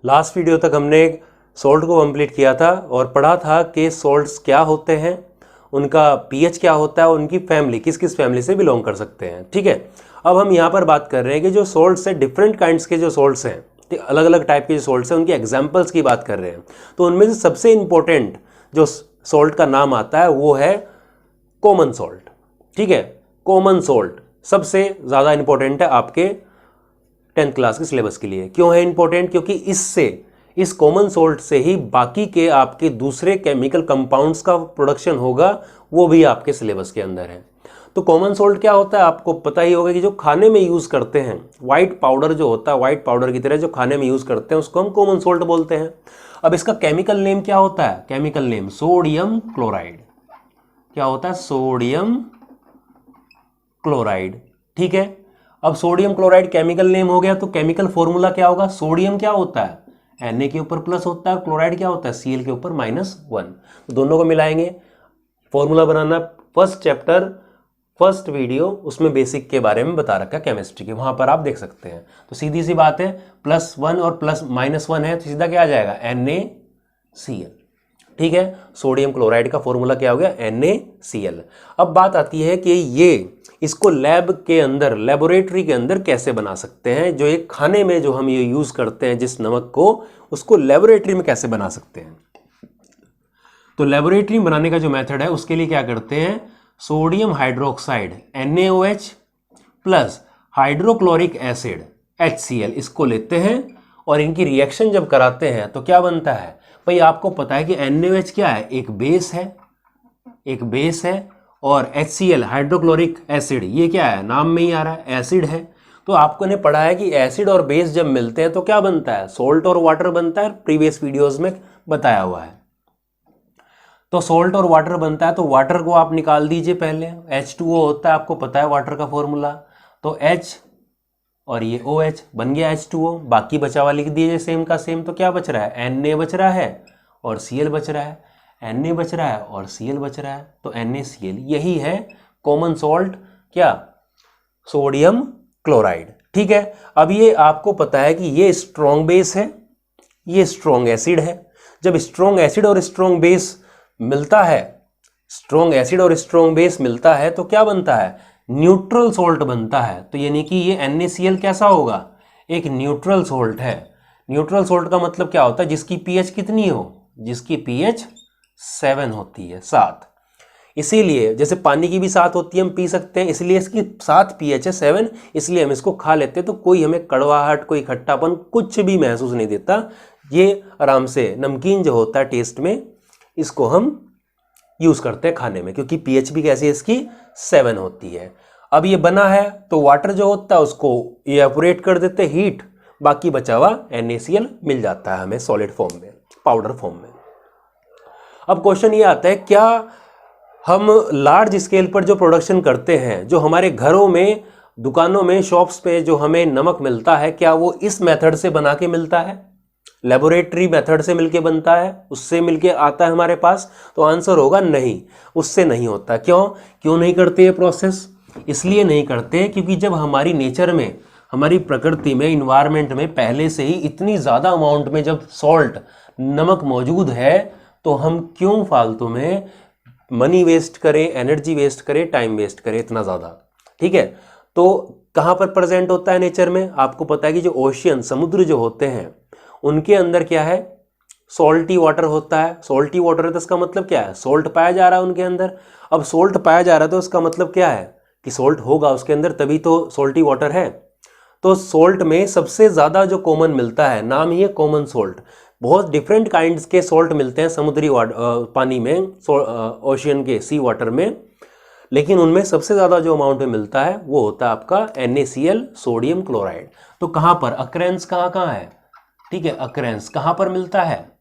Last video तक हमने salt को कंप्लीट किया था और पढ़ा था कि सॉल्ट्स क्या होते हैं, उनका पीएच क्या होता है, उनकी फैमिली किस किस फैमिली से बिलोंग कर सकते हैं। ठीक है, अब हम यहाँ पर बात कर रहे हैं कि जो सॉल्ट्स हैं, डिफरेंट काइंड्स के जो सॉल्ट्स हैं, अलग अलग टाइप के जो सॉल्ट्स हैं, उनके एग्जाम्पल्स की बात कर रहे हैं। तो उनमें से सबसे इंपॉर्टेंट जो सॉल्ट का नाम आता है वो है कॉमन सॉल्ट। ठीक है, कॉमन सॉल्ट सबसे ज़्यादा इंपॉर्टेंट है आपके 10th क्लास के सिलेबस के लिए। क्यों है इंपॉर्टेंट? क्योंकि इस कॉमन सॉल्ट से ही बाकी के आपके दूसरे केमिकल कंपाउंड्स का प्रोडक्शन होगा, वो भी आपके सिलेबस के अंदर है। तो कॉमन सॉल्ट क्या होता है आपको पता ही होगा कि जो खाने में यूज़ करते हैं, वाइट पाउडर जो होता है, वाइट पाउडर की तरह जो खाने में यूज़ करते हैं उसको हम कॉमन सॉल्ट बोलते हैं। अब इसका केमिकल नेम क्या होता है? Chemical name sodium chloride. क्या होता है? Sodium chloride. ठीक है, अब सोडियम क्लोराइड केमिकल नेम हो गया, तो केमिकल फॉर्मूला क्या होगा? सोडियम क्या होता है? Na के ऊपर प्लस होता है, क्लोराइड क्या होता है? Cl के ऊपर -1। दोनों को मिलाएंगे, फॉर्मूला बनाना। फर्स्ट चैप्टर, फर्स्ट वीडियो, उसमें बेसिक के बारे में बता रखा है केमिस्ट्री के, वहां पर आप देख सकते हैं। तो सीधी सी बात है, +1 और +-1 है तो सीधा क्या आ जाएगा? NaCl। ठीक है, सोडियम क्लोराइड का फॉर्मूला क्या हो गया? NaCl। अब बात आती है कि ये इसको लैब के अंदर, लेबोरेटरी के अंदर कैसे बना सकते हैं। जो एक खाने में जो हम ये यूज करते हैं जिस नमक को, उसको लेबोरेटरी में कैसे बना सकते हैं। तो लेबोरेटरी में बनाने का जो मेथड है उसके लिए क्या करते हैं? Sodium hydroxide NaOH plus hydrochloric acid HCl, इसको लेते हैं और इनकी रिएक्शन जब कराते हैं तो क्या बनता है भाई? आपको पता है कि NaOH क्या है? एक बेस है, एक बेस है, और HCl हाइड्रोक्लोरिक एसिड ये क्या है? नाम में ही आ रहा है, एसिड है। तो आपको ने पढ़ा है कि एसिड और बेस जब मिलते हैं तो क्या बनता है? सॉल्ट और वाटर बनता है, प्रीवियस वीडियोस में बताया हुआ है। तो सॉल्ट और वाटर बनता है, तो वाटर को आप निकाल दीजिए पहले, H2O होता है, आपको पता है वाटर का फॉर्मूला। तो H और ये OH बन गया H2O, बाकी बचा हुआ लिख दीजिए सेम का सेम। तो क्या बच रहा है? Na बच रहा है और Cl बच रहा है, Na बच रहा है और Cl बच रहा है, तो NaCl, यही है कॉमन सॉल्ट, क्या? Sodium chloride. ठीक है, अब ये आपको पता है कि ये स्ट्रॉन्ग बेस है, ये स्ट्रॉन्ग एसिड है। जब स्ट्रॉन्ग एसिड और स्ट्रॉन्ग बेस मिलता है, स्ट्रॉन्ग एसिड और स्ट्रॉन्ग बेस मिलता है तो क्या बनता है? न्यूट्रल सॉल्ट बनता है। तो यानी कि ये NaCl कैसा होगा? एक न्यूट्रल सॉल्ट है। न्यूट्रल सॉल्ट का मतलब क्या होता है? जिसकी pH कितनी हो? जिसकी pH 7 होती है, 7। इसीलिए जैसे पानी की भी 7 होती है, हम पी सकते हैं, इसलिए इसकी 7 pH है, 7, इसलिए हम इसको खा लेते हैं। तो कोई हमें कड़वाहट, कोई खट्टापन कुछ भी महसूस नहीं देता। ये आराम से नमकीन जो होता है टेस्ट में, इसको हम यूज करते हैं खाने में, क्योंकि pH भी कैसी है इसकी? 7 होती है। अब ये बना है तो वाटर जो होता है उसको इवेपोरेट कर देते हैं, हीट, बाकी बचा हुआ NaCl मिल जाता है हमें सॉलिड फॉर्म में, पाउडर फॉर्म में। अब क्वेश्चन ये आता है, क्या हम लार्ज स्केल पर जो प्रोडक्शन करते हैं, जो हमारे घरों में, दुकानों में, शॉप्स पे जो हमें नमक मिलता है, क्या वो इस मेथड से बना के मिलता है? लेबोरेटरी मेथड से मिलके बनता है, उससे मिलके आता है हमारे पास? तो आंसर होगा नहीं, उससे नहीं होता। क्यों नहीं करते ये प्रोसेस? इसलिए नहीं करते क्योंकि जब हमारी नेचर में, हमारी प्रकृति में, इन्वायरमेंट में पहले से ही इतनी ज़्यादा अमाउंट में जब सॉल्ट, नमक मौजूद है, तो हम क्यों फालतू में मनी वेस्ट करें, एनर्जी वेस्ट करें, टाइम वेस्ट करें इतना ज़्यादा। ठीक है, तो कहाँ पर प्रेजेंट होता है नेचर में? आपको पता है कि जो ओशियन, समुद्र जो होते हैं, उनके अंदर क्या है? सॉल्टी वाटर होता है। सॉल्टी वाटर है तो इसका मतलब क्या है? सॉल्ट पाया जा रहा है उनके अंदर। अब सॉल्ट पाया जा रहा है तो इसका मतलब क्या है? कि सॉल्ट होगा उसके अंदर, तभी तो सॉल्टी वाटर है। तो सॉल्ट में सबसे ज़्यादा जो कॉमन मिलता है, नाम ही है कॉमन सॉल्ट। बहुत डिफरेंट काइंड्स के सॉल्ट मिलते हैं समुद्री पानी में, ओशियन के सी वाटर में, लेकिन उनमें सबसे ज़्यादा जो अमाउंट में मिलता है वो होता है आपका NaCl, सोडियम क्लोराइड। तो कहाँ पर अक्रेंस, कहाँ कहाँ है? ठीक है, अक्रेंस कहाँ पर मिलता है?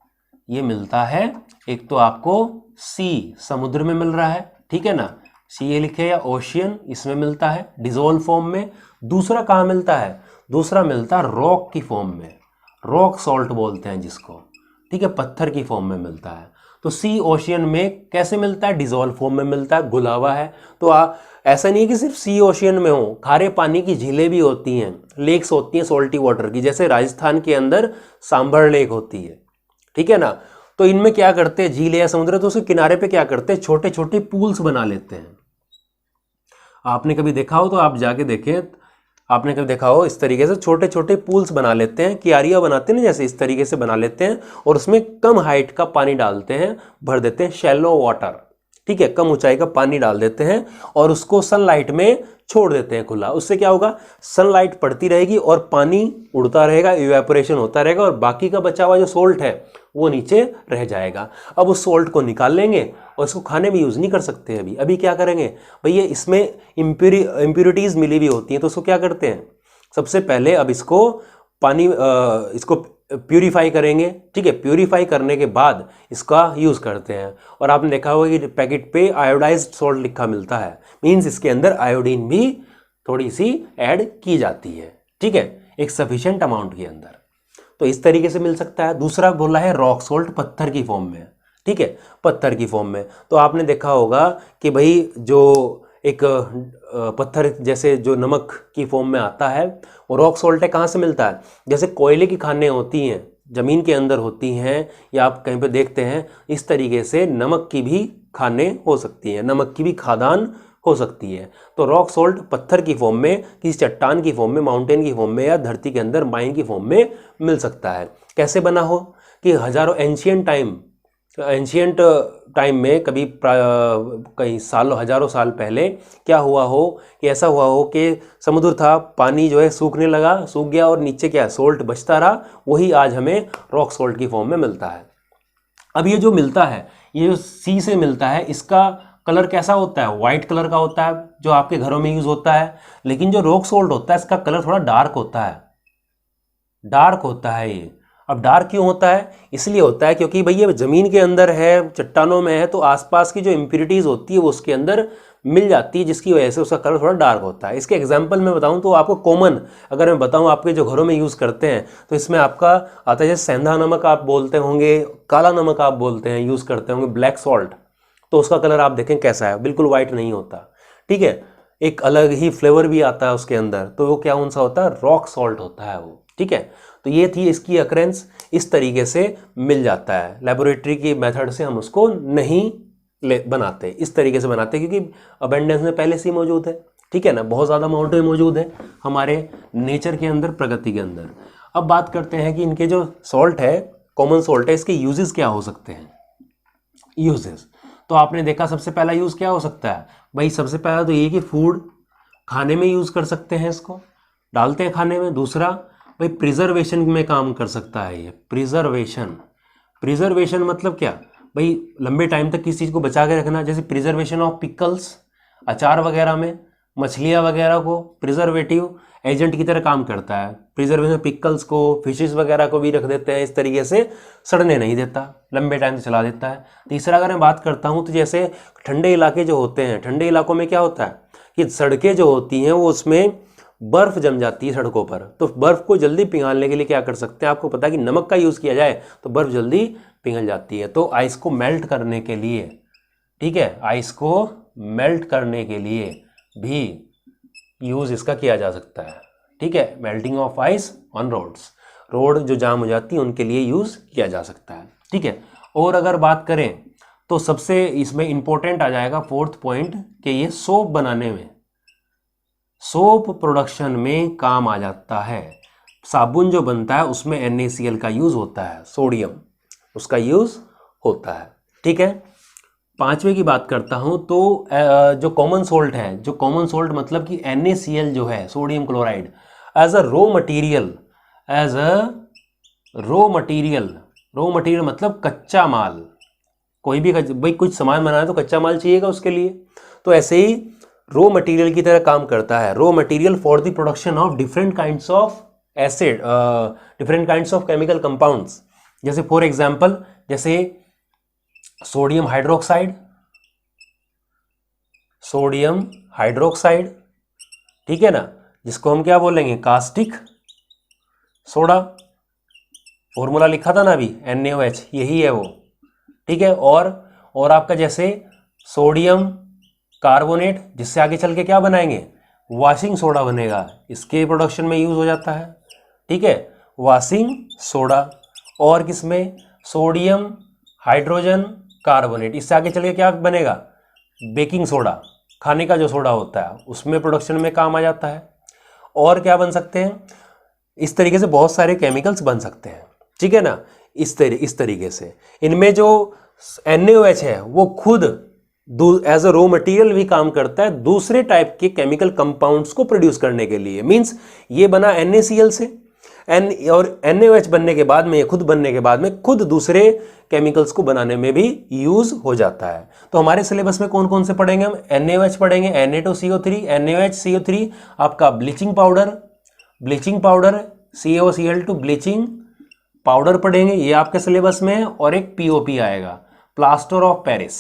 ये मिलता है, एक तो आपको सी, समुद्र में मिल रहा है, ठीक है ना, सी ये लिखे, या ओशियन, इसमें मिलता है डिजोल्व फॉर्म में। दूसरा कहाँ मिलता है? दूसरा मिलता है रॉक की फॉर्म में, रॉक सॉल्ट बोलते हैं जिसको, ठीक है, पत्थर की फॉर्म में मिलता है। तो सी ओशियन में कैसे मिलता है, डिजोल्व फॉर्म में मिलता है, घुला हुआ है। तो ऐसा नहीं है कि सिर्फ सी ओशियन में हो, खारे पानी की झीलें भी होती हैं, लेक्स होती हैं सॉल्टी वाटर की, जैसे राजस्थान के अंदर सांभर लेक होती है, ठीक है ना। तो इनमें क्या करते हैं, झील या समुद्र, तो उसके किनारे पे क्या करते हैं, छोटे छोटे पूल्स बना लेते हैं। आपने कभी देखा हो तो आप जाके देखें, आपने कभी देखा हो इस तरीके से छोटे छोटे पूल्स बना लेते हैं, क्यारियां बनाते हैं ना, जैसे इस तरीके से बना लेते हैं, और उसमें कम हाइट का पानी डालते हैं, भर देते हैं, शैलो वाटर, ठीक है, कम ऊंचाई का पानी डाल देते हैं और उसको सनलाइट में छोड़ देते हैं खुला। उससे क्या होगा, सनलाइट पड़ती रहेगी और पानी उड़ता रहेगा, इवेपोरेशन होता रहेगा, और बाकी का बचा हुआ जो सोल्ट है वो नीचे रह जाएगा। अब उस सोल्ट को निकाल लेंगे और इसको खाने में यूज़ नहीं कर सकते। अभी क्या करेंगे भैया, इसमें इम्प्योरिटीज़ मिली हुई होती हैं, तो उसको क्या करते हैं, सबसे पहले अब इसको इसको प्यूरीफाई करेंगे, ठीक है। प्यूरीफाई करने के बाद इसका यूज़ करते हैं, और आपने देखा होगा कि पैकेट पे आयोडाइज्ड सॉल्ट लिखा मिलता है, मीन्स इसके अंदर आयोडीन भी थोड़ी सी ऐड की जाती है, ठीक है, एक सफिशिएंट अमाउंट के अंदर। तो इस तरीके से मिल सकता है। दूसरा बोला है रॉक सॉल्ट, पत्थर की फॉर्म में, ठीक है, पत्थर की फॉर्म में। तो आपने देखा होगा कि भाई जो एक पत्थर जैसे जो नमक की फॉर्म में आता है वो रॉक सॉल्ट है, कहाँ से मिलता है, जैसे कोयले की खानें होती हैं ज़मीन के अंदर होती हैं, या आप कहीं पे देखते हैं, इस तरीके से नमक की भी खानें हो सकती हैं, नमक की भी खादान हो सकती है। तो रॉक सॉल्ट पत्थर की फॉर्म में, किसी चट्टान की फॉर्म में, माउंटेन की फॉर्म में, या धरती के अंदर माइन की फॉर्म में मिल सकता है। कैसे बना हो कि हजारों एंशियंट टाइम में कभी कई सालों हजारों साल पहले क्या हुआ हो कि ऐसा हुआ हो कि समुद्र था, पानी जो है सूखने लगा, सूख गया, और नीचे क्या सोल्ट बचता रहा, वही आज हमें रॉक सॉल्ट की फॉर्म में मिलता है। अब ये जो मिलता है, ये जो सी से मिलता है, इसका कलर कैसा होता है, वाइट कलर का होता है, जो आपके घरों में यूज होता है। लेकिन जो रॉक सॉल्ट होता है इसका कलर थोड़ा डार्क होता है, डार्क होता है ये। अब डार्क क्यों होता है, इसलिए होता है क्योंकि भाई ये ज़मीन के अंदर है, चट्टानों में है, तो आसपास की जो इम्प्योरिटीज़ होती है वो उसके अंदर मिल जाती है, जिसकी वजह से उसका कलर थोड़ा डार्क होता है। इसके एग्जांपल मैं बताऊं तो आपको कॉमन, अगर मैं बताऊं आपके जो घरों में यूज़ करते हैं, तो इसमें आपका आता है, जैसे सेंधा नमक आप बोलते होंगे, काला नमक आप बोलते हैं, यूज़ करते होंगे, ब्लैक सॉल्ट, तो उसका कलर आप देखें कैसा है, बिल्कुल वाइट नहीं होता, ठीक है, एक अलग ही फ्लेवर भी आता है उसके अंदर, तो वो क्या कौन सा होता है, रॉक सॉल्ट होता है वो, ठीक है। तो ये थी इसकी अकरेंस, इस तरीके से मिल जाता है। लेबोरेटरी की मेथड से हम उसको नहीं बनाते, इस तरीके से बनाते हैं, क्योंकि अबेंडेंस में पहले से ही मौजूद है, ठीक है ना, बहुत ज़्यादा अमाउंट में मौजूद है हमारे नेचर के अंदर, प्रकृति के अंदर। अब बात करते हैं कि इनके जो सॉल्ट है, कॉमन सॉल्ट है, इसके यूजेस क्या हो सकते हैं। यूजेस तो आपने देखा, सबसे पहला यूज़ क्या हो सकता है भाई, सबसे पहला तो ये कि फूड, खाने में यूज़ कर सकते हैं, इसको डालते हैं खाने में। दूसरा भाई प्रिजर्वेशन में काम कर सकता है ये, प्रिजर्वेशन मतलब क्या भाई, लंबे टाइम तक किसी चीज़ को बचा के रखना, जैसे प्रिजर्वेशन ऑफ पिकल्स, अचार वगैरह में मछलियाँ वगैरह को प्रिजर्वेटिव एजेंट की तरह काम करता है। प्रिजर्वेशन पिकल्स को, फिशेस वगैरह को भी रख देते हैं, इस तरीके से सड़ने नहीं देता, लंबे टाइम से चला देता है। तीसरा अगर मैं बात करता हूँ तो जैसे ठंडे इलाके जो होते हैं, ठंडे इलाकों में क्या होता है कि सड़कें जो होती हैं वो उसमें बर्फ़ जम जाती है सड़कों पर, तो बर्फ़ को जल्दी पिघालने के लिए क्या कर सकते हैं, आपको पता है कि नमक का यूज़ किया जाए तो बर्फ़ जल्दी पिघल जाती है। तो आइस को मेल्ट करने के लिए, ठीक है, आइस को मेल्ट करने के लिए भी यूज़ इसका किया जा सकता है, ठीक है। Melting of ice on roads, road जो जाम हो जाती है उनके लिए यूज़ किया जा सकता है, ठीक है। और अगर बात करें तो सबसे इसमें इंपॉर्टेंट आ जाएगा फोर्थ पॉइंट कि ये सोप बनाने में, सोप प्रोडक्शन में काम आ जाता है। साबुन जो बनता है उसमें NaCl का यूज़ होता है, सोडियम उसका यूज़ होता है, ठीक है। पांचवे की बात करता हूं तो जो कॉमन सोल्ट है, जो कॉमन सोल्ट मतलब कि NaCl जो है, sodium chloride, as a raw material, raw material मतलब कच्चा माल, कोई भी भाई कुछ सामान बनाना है तो कच्चा माल चाहिएगा उसके लिए, तो ऐसे ही रो मटेरियल की तरह काम करता है। Raw material for the production of different kinds of acid, different kinds of chemical compounds, जैसे फॉर एग्जांपल जैसे सोडियम हाइड्रोक्साइड, ठीक है ना, जिसको हम क्या बोलेंगे, कास्टिक सोडा, फॉर्मूला लिखा था ना अभी NaOH, यही है वो, ठीक है। और आपका जैसे सोडियम कार्बोनेट, जिससे आगे चल के क्या बनाएंगे, वॉशिंग सोडा बनेगा, इसके प्रोडक्शन में यूज हो जाता है। ठीक है, वॉशिंग सोडा। और किसमें, सोडियम हाइड्रोजन कार्बोनेट, इससे आगे चल के क्या बनेगा, बेकिंग सोडा, खाने का जो सोडा होता है उसमें प्रोडक्शन में काम आ जाता है। और क्या बन सकते हैं, इस तरीके से बहुत सारे केमिकल्स बन सकते हैं। ठीक है ना, इस तरीके से इनमें जो NaOH है वो खुद एज अ रॉ मटेरियल भी काम करता है दूसरे टाइप के केमिकल कंपाउंड्स को प्रोड्यूस करने के लिए। मींस ये बना NaCl से, और NaOH बनने के बाद में, ये खुद बनने के बाद में खुद दूसरे केमिकल्स को बनाने में भी यूज हो जाता है। तो हमारे सिलेबस में कौन कौन से पढ़ेंगे हम, NaOH पढ़ेंगे, Na2CO3, NaOH, आपका bleaching powder CaOCl2 bleaching powder पढ़ेंगे, ये आपके सिलेबस में है। और एक POP आएगा, प्लास्टर ऑफ पेरिस।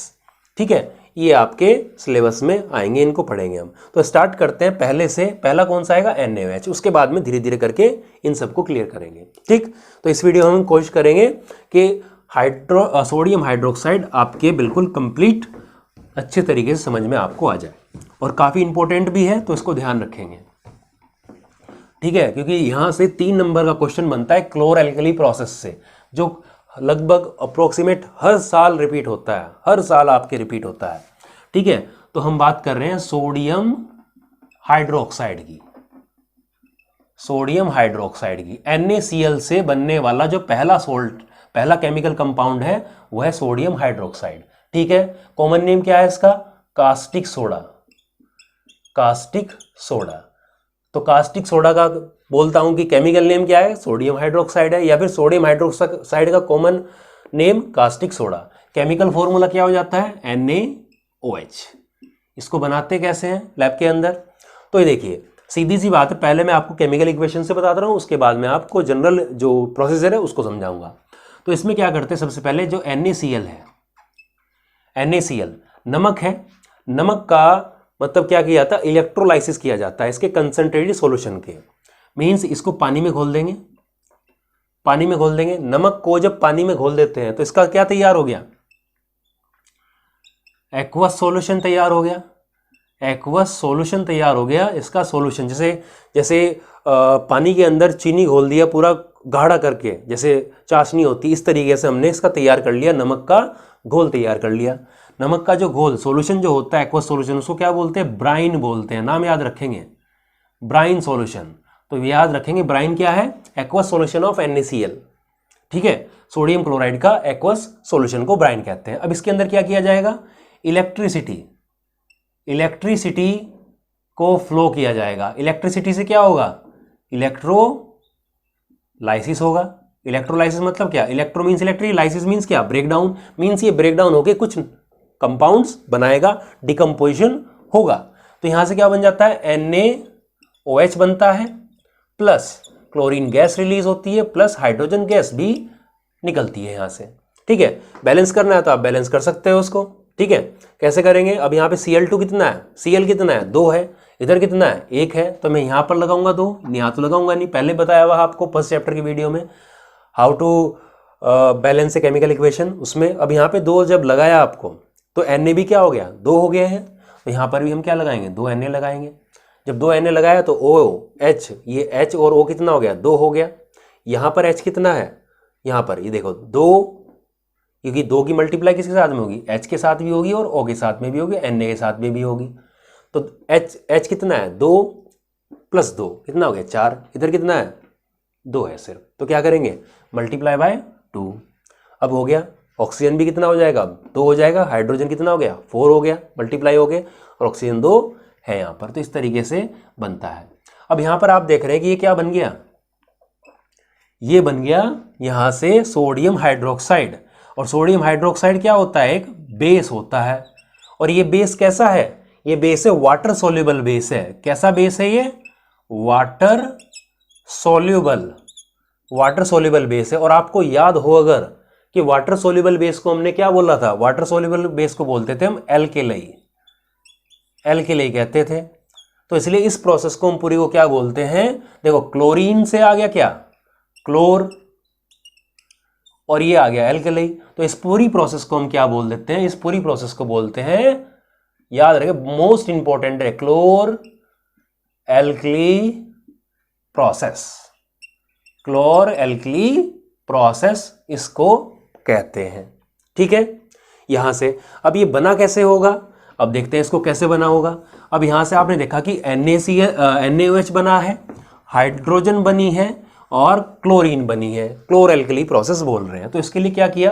ठीक है, ये आपके सिलेबस में आएंगे, इनको पढ़ेंगे हम। तो स्टार्ट करते हैं पहले से। पहला कौन सा आएगा, NaOH, उसके बाद में धीरे धीरे करके इन सबको क्लियर करेंगे। ठीक, तो इस वीडियो में हम कोशिश करेंगे कि सोडियम हाइड्रोक्साइड आपके बिल्कुल कंप्लीट अच्छे तरीके से समझ में आपको आ जाए, और काफ़ी इंपॉर्टेंट भी है, तो इसको ध्यान रखेंगे। ठीक है, क्योंकि यहाँ से 3 नंबर का क्वेश्चन बनता है क्लोर एल्कली प्रोसेस से, जो लगभग अप्रोक्सीमेट हर साल रिपीट होता है, हर साल आपके रिपीट होता है। ठीक है, तो हम बात कर रहे हैं सोडियम हाइड्रोक्साइड की, NaCl से बनने वाला जो पहला केमिकल कंपाउंड है वह है सोडियम हाइड्रोक्साइड। ठीक है, कॉमन नेम क्या है इसका, कास्टिक सोडा। तो कास्टिक सोडा का बोलता हूं कि केमिकल नेम क्या है, सोडियम हाइड्रोक्साइड है, या फिर सोडियम हाइड्रोक्साइड का common name caustic soda. Chemical formula क्या हो जाता है, NaOH। इसको बनाते कैसे हैं लैब के अंदर, तो ये देखिए सीधी सी बात है, पहले मैं आपको केमिकल इक्वेशन से बताता रहा हूं, उसके बाद मैं आपको जनरल जो प्रोसीजर है उसको समझाऊंगा। तो इसमें क्या करते हैं, सबसे पहले जो NaCl है, NaCl नमक है, नमक का मतलब क्या किया जाता है, इलेक्ट्रोलाइसिस किया जाता है इसके कंसंट्रेटेड सॉल्यूशन के। मींस इसको पानी में घोल देंगे, नमक को जब पानी में घोल देते हैं तो इसका क्या तैयार हो गया, एक्वस सॉल्यूशन तैयार हो गया। इसका सॉल्यूशन जैसे पानी के अंदर चीनी घोल दिया पूरा गाढ़ा करके, जैसे चाशनी होती, इस तरीके से हमने इसका तैयार कर लिया, नमक का घोल तैयार कर लिया। नमक का जो घोल सॉल्यूशन जो होता है एक्वस सॉल्यूशन, उसको क्या बोलते हैं, ब्राइन बोलते हैं। नाम याद रखेंगे, ब्राइन सॉल्यूशन। तो याद रखेंगे ब्राइन क्या है, एक्वस सॉल्यूशन ऑफ NaCl। ठीक है, सोडियम क्लोराइड का एक्वस सॉल्यूशन को ब्राइन कहते हैं। अब इसके अंदर क्या किया जाएगा, इलेक्ट्रिसिटी को फ्लो किया जाएगा। इलेक्ट्रिसिटी से क्या होगा, इलेक्ट्रोलाइसिस होगा। इलेक्ट्रोलाइसिस मतलब क्या, electro means electric, lysis means क्या, ब्रेकडाउन। मीन्स ये ब्रेकडाउन होके कुछ कंपाउंड्स बनाएगा, डिकम्पोजिशन होगा। तो यहां से क्या बन जाता है, NaOH बनता है, प्लस क्लोरीन गैस रिलीज होती है, प्लस हाइड्रोजन गैस भी निकलती है यहां से। ठीक है, बैलेंस करना है तो आप बैलेंस कर सकते हो उसको। ठीक है, कैसे करेंगे, अब यहाँ पे Cl2 कितना है, Cl कितना है, 2 है, इधर कितना है, 1 है, तो मैं यहाँ पर लगाऊंगा 2, यहाँ तो लगाऊंगा नहीं। पहले बताया हुआ आपको फर्स्ट चैप्टर की वीडियो में how to balance a chemical equation, उसमें। अब यहाँ पे 2 जब लगाया आपको तो Na भी क्या हो गया, 2 हो गए हैं, तो यहाँ पर भी हम क्या लगाएंगे, 2 Na लगाएंगे। जब 2 Na लगाया तो OH, ये H और O कितना हो गया, 2 हो गया। यहाँ पर H कितना है, यहाँ पर ये देखो 2, क्योंकि 2 की मल्टीप्लाई किसके साथ में होगी, H के साथ भी होगी और O के साथ में भी होगी, Na के साथ में भी होगी। तो H कितना है, 2 + 2 कितना हो गया, 4। इधर कितना है, 2 है सिर्फ, तो क्या करेंगे, मल्टीप्लाई बाय 2। अब हो गया, ऑक्सीजन भी कितना हो जाएगा, 2 हो जाएगा। हाइड्रोजन कितना हो गया, 4 हो गया, मल्टीप्लाई हो गए, और ऑक्सीजन 2 है यहाँ पर। तो इस तरीके से बनता है। अब यहाँ पर आप देख रहे हैं कि ये क्या बन गया, ये बन गया यहाँ से सोडियम हाइड्रोक्साइड। और सोडियम हाइड्रोक्साइड क्या होता है, एक बेस होता है। और ये बेस कैसा है, ये बेस है वाटर सोल्यूबल बेस है। कैसा बेस है ये, वाटर सोल्यूबल बेस है। और आपको याद हो अगर कि वाटर सोल्यूबल बेस को हमने क्या बोला था, वाटर सोल्यूबल बेस को बोलते थे हम एल्केलाई कहते थे। तो इसलिए इस प्रोसेस को हम पूरी को क्या बोलते हैं, देखो क्लोरीन से आ गया क्या, क्लोर, और ये आ गया एल्कली। तो इस पूरी प्रोसेस को हम क्या बोल देते हैं, इस पूरी प्रोसेस को बोलते हैं, याद रखिए मोस्ट इंपॉर्टेंट है, क्लोर एल्कली प्रोसेस। क्लोर एल्कली प्रोसेस इसको कहते हैं। ठीक है, यहां से अब ये बना कैसे होगा, अब देखते हैं इसको कैसे बना होगा। अब यहां से आपने देखा कि NaOH बना है, हाइड्रोजन बनी है और क्लोरीन बनी है, क्लोर एल्कली प्रोसेस बोल रहे हैं। तो इसके लिए क्या किया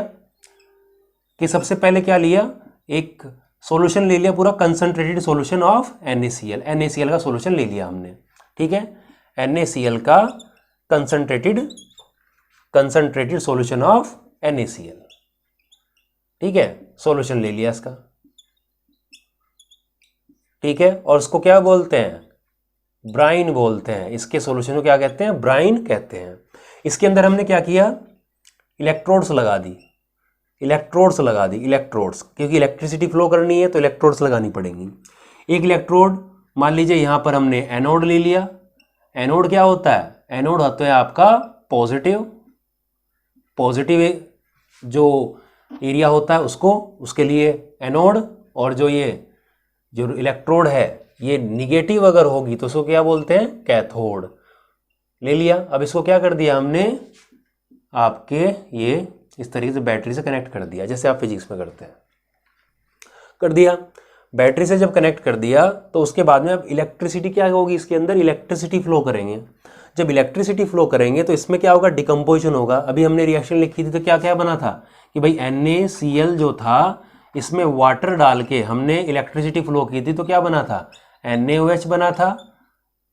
कि सबसे पहले क्या लिया, एक सॉल्यूशन ले लिया, पूरा कंसंट्रेटेड सॉल्यूशन ऑफ NaCl का सॉल्यूशन ले लिया हमने। ठीक है, NaCl का कंसंट्रेटेड सॉल्यूशन ऑफ NaCl। ठीक है, सॉल्यूशन ले लिया इसका। ठीक है, और उसको क्या बोलते हैं, ब्राइन बोलते हैं। इसके सॉल्यूशन को क्या कहते हैं, ब्राइन कहते हैं। इसके अंदर हमने क्या किया, इलेक्ट्रोड्स लगा दी, इलेक्ट्रोड्स, क्योंकि इलेक्ट्रिसिटी फ्लो करनी है तो इलेक्ट्रोड्स लगानी पड़ेंगी। एक इलेक्ट्रोड मान लीजिए यहां पर हमने एनोड ले लिया। एनोड क्या होता है, एनोड होता है आपका पॉजिटिव जो एरिया होता है उसको, उसके लिए एनोड, और जो इलेक्ट्रोड है ये निगेटिव अगर होगी तो उसको क्या बोलते हैं, कैथोड। ले लिया। अब इसको क्या कर दिया हमने, आपके ये इस तरीके से बैटरी से कनेक्ट कर दिया, जैसे आप फिजिक्स में करते हैं, कर दिया। बैटरी से जब कनेक्ट कर दिया तो उसके बाद में अब इलेक्ट्रिसिटी क्या होगी, इसके अंदर इलेक्ट्रिसिटी फ्लो करेंगे। जब इलेक्ट्रिसिटी फ्लो करेंगे तो इसमें क्या होगा, डिकम्पोजिशन होगा। अभी हमने रिएक्शन लिखी थी तो क्या क्या बना था कि भाई NaCl जो था इसमें वाटर डाल के हमने इलेक्ट्रिसिटी फ्लो की थी, तो क्या बना था, NaOH बना था,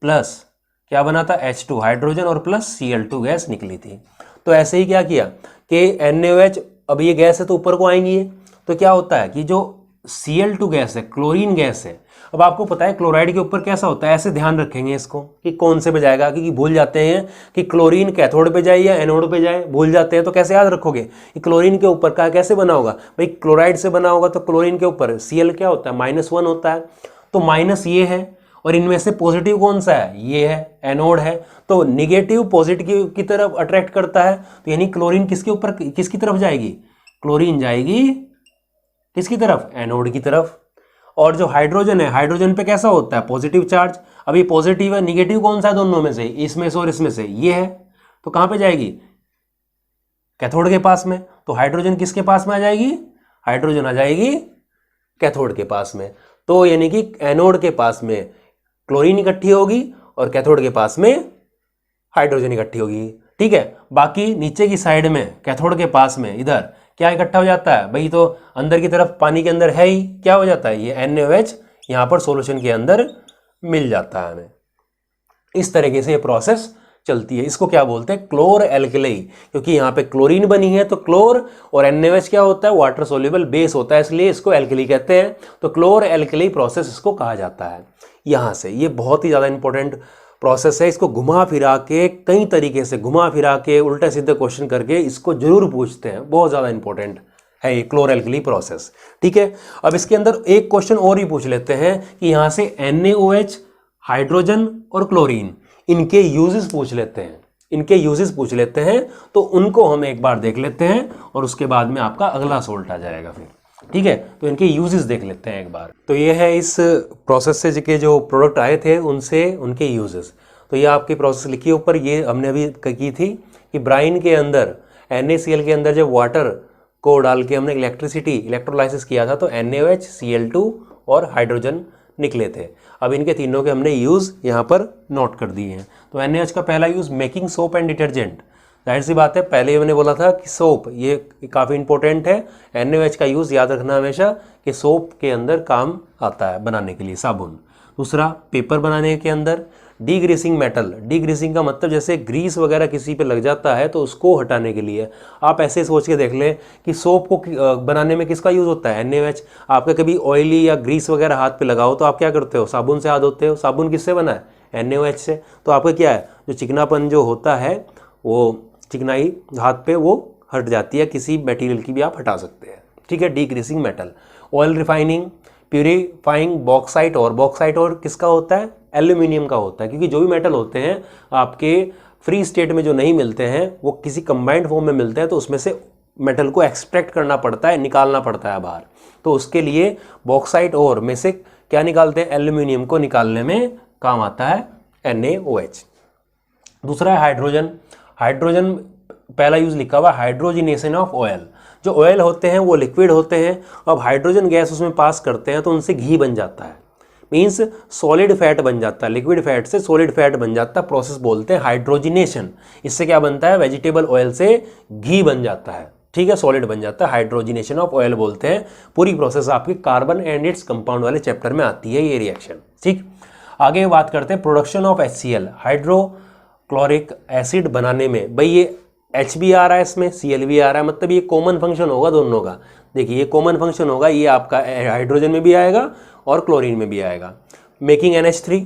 प्लस क्या बना था, H2 हाइड्रोजन, और प्लस Cl2 गैस निकली थी। तो ऐसे ही क्या किया कि NaOH, अब ये गैस है तो ऊपर को आएंगी ये, तो क्या होता है कि जो Cl2 गैस है, क्लोरीन गैस है। अब आपको पता है क्लोराइड के ऊपर कैसा होता है, ऐसे ध्यान रखेंगे इसको कि कौन से पे जाएगा, क्योंकि भूल जाते हैं कि क्लोरीन कैथोड पे जाए या एनोड पे जाए, भूल जाते हैं। तो कैसे याद रखोगे कि क्लोरीन के ऊपर का कैसे बना होगा, भाई क्लोराइड से बना होगा तो क्लोरीन के ऊपर Cl क्या होता है, -1 होता है, तो माइनस ये है, और इनमें से पॉजिटिव कौन सा है, ये है, एनोड है, तो निगेटिव पॉजिटिव की तरफ अट्रैक्ट करता है। तो यानी क्लोरीन किसके ऊपर, किसकी तरफ जाएगी, क्लोरीन जाएगी किसकी तरफ, एनोड की तरफ। और जो हाइड्रोजन है, हाइड्रोजन पे कैसा होता है, पॉजिटिव चार्ज। अभी पॉजिटिव है, निगेटिव कौन सा है दोनों में से, इसमें से और इसमें से, ये है, तो कहां पे जाएगी, कैथोड के पास में। तो हाइड्रोजन किसके पास में आ जाएगी, हाइड्रोजन आ जाएगी कैथोड के पास में। तो यानी कि एनोड के पास में क्लोरीन इकट्ठी होगी और कैथोड के पास में हाइड्रोजन इकट्ठी होगी। ठीक है, बाकी नीचे की साइड में कैथोड के पास में इधर क्या इकट्ठा हो जाता है भाई, तो अंदर की तरफ पानी के अंदर है ही, क्या हो जाता है, ये NaOH यहां पर सॉल्यूशन के अंदर मिल जाता है हमें। इस तरीके से ये प्रोसेस चलती है। इसको क्या बोलते हैं, क्लोर एल्कली, क्योंकि यहाँ पे क्लोरीन बनी है तो क्लोर, और NaOH क्या होता है, वाटर सोल्यूबल बेस होता है, इसलिए इसको एल्कली कहते हैं। तो क्लोर एल्कली प्रोसेस इसको कहा जाता है। यहाँ से ये बहुत ही ज़्यादा इंपॉर्टेंट प्रोसेस है। इसको घुमा फिरा के, कई तरीके से घुमा फिरा के, उल्टे सीधे क्वेश्चन करके इसको जरूर पूछते हैं, बहुत ज़्यादा इंपॉर्टेंट है ये क्लोर एल्कली प्रोसेस। ठीक है, अब इसके अंदर एक क्वेश्चन और ही पूछ लेते हैं कि यहाँ से NaOH, हाइड्रोजन और क्लोरीन, इनके यूजेस पूछ लेते हैं, तो उनको हम एक बार देख लेते हैं और उसके बाद में आपका अगला सोल्ट आ जाएगा फिर। ठीक है, तो इनके यूजेस देख लेते हैं एक बार। तो ये है इस प्रोसेस से के जो प्रोडक्ट आए थे उनसे उनके यूजेस। तो ये आपकी प्रोसेस लिखी है ऊपर, ये हमने अभी की थी कि ब्राइन के अंदर, NaCl के अंदर जब वाटर को डाल के हमने इलेक्ट्रोलाइसिस किया था तो NaOH, Cl2 और हाइड्रोजन निकले थे। अब इनके तीनों के हमने यूज़ यहाँ पर नोट कर दिए हैं। तो NaOH का पहला use making soap and detergent, जाहिर सी बात है, पहले मैंने बोला था कि सोप ये काफ़ी इंपॉर्टेंट है। NaOH का यूज़ याद रखना हमेशा कि सोप के अंदर काम आता है बनाने के लिए, साबुन। दूसरा, पेपर बनाने के अंदर। डीग्रीसिंग मेटल, डीग्रीसिंग का मतलब जैसे ग्रीस वगैरह किसी पे लग जाता है तो उसको हटाने के लिए। आप ऐसे सोच के देख लें कि सोप को बनाने में किसका यूज़ होता है, NaOH। आपका कभी ऑयली या ग्रीस वगैरह हाथ पे लगाओ तो आप क्या करते हो, साबुन से हाथ धोते हो। साबुन किससे बना है, NaOH से। तो आपका क्या है, जो चिकनापन जो होता है, वो चिकनाई हाथ पे वो हट जाती है, किसी मटेरियल की भी आप हटा सकते हैं। ठीक है, degreasing metal. Oil refining, purifying bauxite और, बॉक्साइट और किसका होता है, एल्यूमिनियम का होता है, क्योंकि जो भी मेटल होते हैं आपके फ्री स्टेट में जो नहीं मिलते हैं वो किसी कंबाइंड फॉर्म में मिलते हैं, तो उसमें से मेटल को एक्सट्रैक्ट करना पड़ता है, निकालना पड़ता है बाहर। तो उसके लिए बॉक्साइट ओर में से क्या निकालते हैं, एल्यूमिनियम को निकालने में काम आता है NaOH। दूसरा है हाइड्रोजन। हाइड्रोजन पहला यूज लिखा हुआ हाइड्रोजिनेशन ऑफ ऑयल। जो ऑयल होते हैं वो लिक्विड होते हैं, अब हाइड्रोजन गैस उसमें पास करते हैं तो उनसे घी बन जाता है, मीन्स सॉलिड फैट बन जाता है, लिक्विड फैट से सॉलिड फैट बन जाता है, प्रोसेस बोलते हैं हाइड्रोजिनेशन। इससे क्या बनता है, वेजिटेबल ऑयल से घी बन जाता है, ठीक है, सॉलिड बन जाता है, हाइड्रोजिनेशन ऑफ ऑयल बोलते हैं। पूरी प्रोसेस आपकी कार्बन एंड इट्स कंपाउंड वाले चैप्टर में आती है ये रिएक्शन। ठीक, आगे बात करते हैं production of HCl, hydrochloric acid बनाने में। भाई ये H भी आ रहा है इसमें, Cl भी आ रहा है, मतलब ये कॉमन फंक्शन होगा दोनों का। देखिए ये कॉमन फंक्शन होगा, ये आपका हाइड्रोजन में भी आएगा और क्लोरीन में भी आएगा। मेकिंग NH3,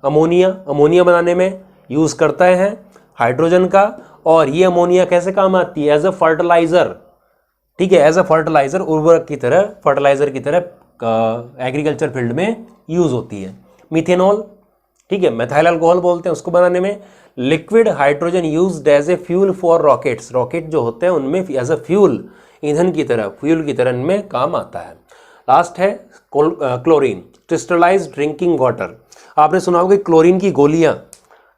अमोनिया बनाने में यूज़ करता है हाइड्रोजन का, और ये अमोनिया कैसे काम आती है, एज अ फर्टिलाइजर, ठीक है, एज अ फर्टिलाइजर, उर्वरक की तरह, फर्टिलाइजर की तरह एग्रीकल्चर फील्ड में यूज़ होती है। मिथेनॉल, ठीक है, मेथाइल अल्कोहल बोलते हैं उसको बनाने में। Liquid hydrogen used as a fuel for rockets, rocket जो होते हैं उनमें एज अ फ्यूल, ईंधन की तरह, फ्यूल की तरह इनमें काम आता है। लास्ट है क्लोरीन, क्रिस्टलाइज्ड ड्रिंकिंग वाटर। आपने सुना होगा कि क्लोरीन की गोलियां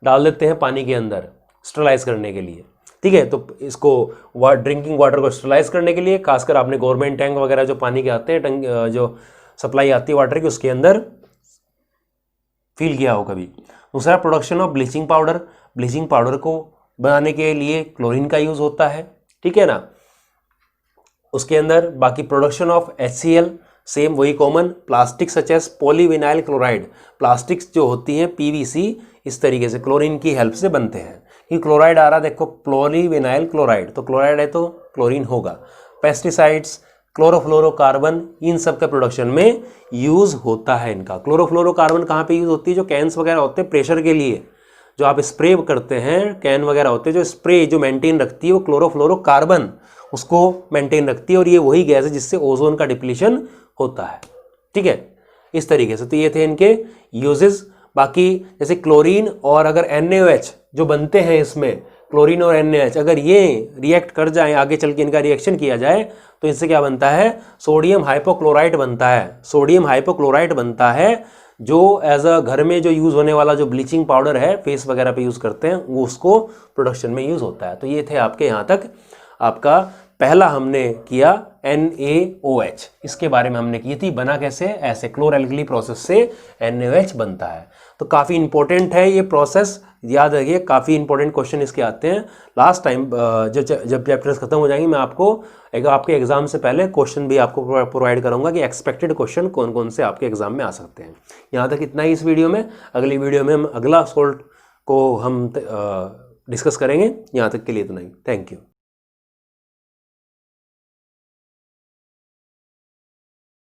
डाल देते हैं पानी के अंदर स्टरलाइज करने के लिए, ठीक है, तो इसको ड्रिंकिंग वाटर को स्टरलाइज करने के लिए, खासकर आपने गवर्नमेंट टैंक वगैरह जो पानी के आते हैं, जो सप्लाई आती है वाटर की, उसके अंदर फील किया हो कभी। दूसरा production of bleaching powder, bleaching powder को बनाने के लिए क्लोरीन का यूज होता है, ठीक है ना। उसके अंदर बाकी प्रोडक्शन ऑफ HCl, सेम वही common. Plastic such as polyvinyl chloride, plastics जो होती हैं PVC, इस तरीके से क्लोरीन की हेल्प से बनते हैं। कि क्लोराइड आ रहा, देखो पॉलीविनाइल क्लोराइड, तो क्लोराइड है तो क्लोरीन होगा। पेस्टिसाइड्स, क्लोरोफ्लोरोकार्बन, इन सब का प्रोडक्शन में यूज होता है इनका। क्लोरोफ्लोरोकार्बन कहाँ पे यूज होती है, जो कैंस वगैरह होते हैं प्रेशर के लिए, जो आप स्प्रे करते हैं, कैन वगैरह होते हैं, जो स्प्रे जो मेंटेन रखती है वो क्लोरोफ्लोरोकार्बन उसको मेंटेन रखती है, और ये वही गैस है जिससे ओजोन का डिप्लीशन होता है, ठीक है, इस तरीके से। तो ये थे इनके यूजेस। बाकी जैसे क्लोरीन और अगर NaOH जो बनते हैं इसमें, क्लोरीन और NaOH अगर ये रिएक्ट कर जाएं, आगे चल के इनका रिएक्शन किया जाए, तो इससे क्या बनता है, सोडियम हाइपोक्लोराइट बनता है। सोडियम हाइपोक्लोराइट बनता है जो एज अ घर में जो यूज़ होने वाला जो ब्लीचिंग पाउडर है, फेस वगैरह पे यूज़ करते हैं, वो उसको प्रोडक्शन में यूज़ होता है। तो ये थे आपके यहाँ तक, आपका पहला हमने किया NaOH, इसके बारे में हमने की थी, बना कैसे, ऐसे क्लोरएल्कली प्रोसेस से NaOH बनता है। तो काफ़ी इंपॉर्टेंट है ये प्रोसेस, याद रखिए, काफ़ी इंपॉर्टेंट क्वेश्चन इसके आते हैं। लास्ट टाइम जब चैप्टर्स खत्म हो जाएंगे, मैं आपको आपके एग्जाम से पहले क्वेश्चन भी आपको प्रोवाइड करूंगा कि एक्सपेक्टेड क्वेश्चन कौन कौन से आपके एग्जाम में आ सकते हैं। यहाँ तक इतना ही इस वीडियो में। अगली वीडियो में हम अगला सोल्ट को हम डिस्कस करेंगे। यहाँ तक के लिए इतना ही। Thank you.